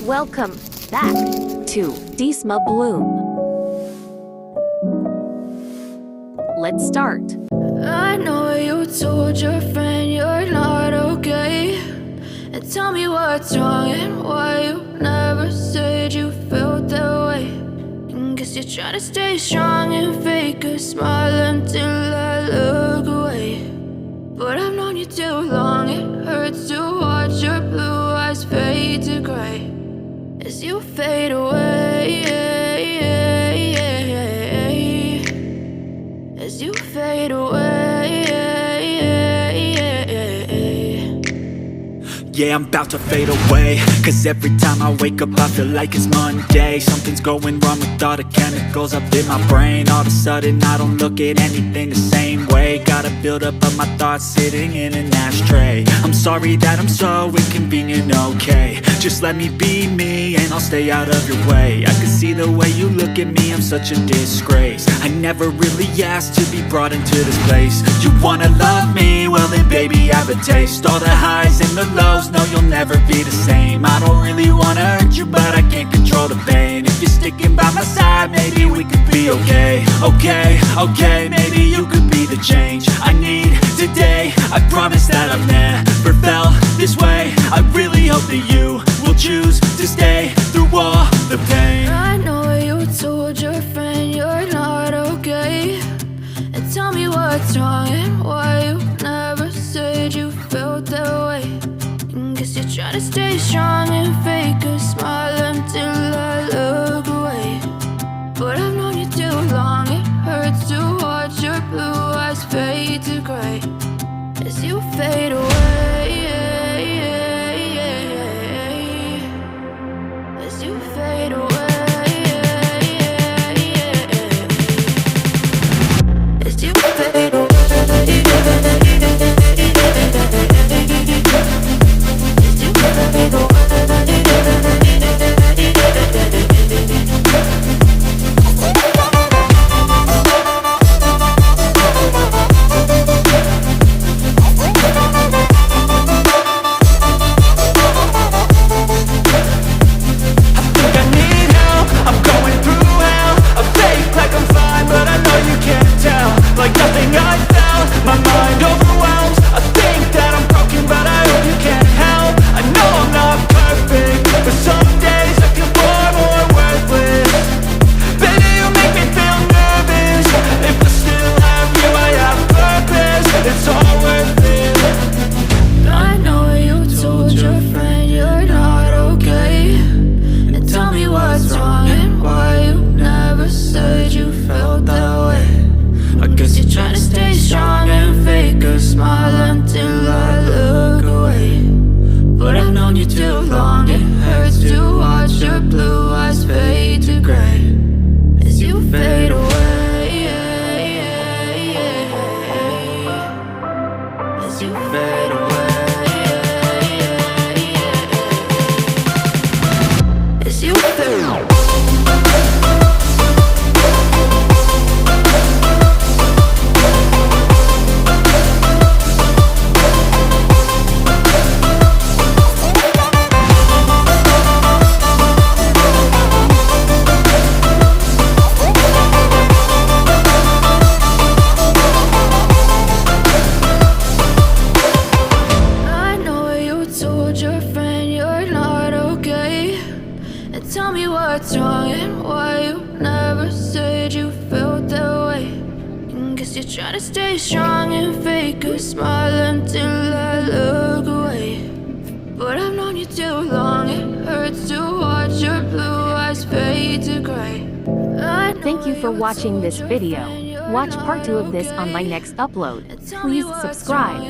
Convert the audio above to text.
Welcome back to Desma Bloom. Let's start. I know you told your friend you're not okay, and tell me what's wrong and why you never said you felt that way. And guess you're trying to stay strong and fake a smile until I look away. But I've known you too long, it hurts to watch your blue eyes fade to gray as you fade away, as you fade away. Yeah, I'm about to fade away, cause every time I wake up I feel like it's Monday. Something's going wrong with all the chemicals up in my brain. All of a sudden I don't look at anything the same way. Got a buildup of my thoughts sitting in an ashtray. I'm sorry that I'm so inconvenient, okay. Just let me be me and I'll stay out of your way. I can see the way you look at me, I'm such a disgrace. I never really asked to be brought into this place. You wanna love me? Well then baby I have a taste. All the highs and the lows, no you'll never be the same. I don't really wanna hurt you but I can't control the pain. If you're sticking by my side maybe we could be okay. Okay, maybe you could be the change I need today. I promise that I've never felt this way. I really hope that you will choose to stay through all the pain. I know you told your friend you're not okay, and tell me what's wrong and why you never said you felt that way. And guess you're trying to stay strong and fake a smile until I look away. But I've known you too long, it hurts to watch your blue eyes fade to gray as you fade away, as you fade away, as you fade away. Tell me what's wrong and why you never said you felt that way. And guess you're trying to stay strong and fake a smile until I look away. But I've known you too long, it hurts to watch your blue eyes fade to gray. Thank you for watching this video. Watch part 2 of this on my next upload. Please subscribe.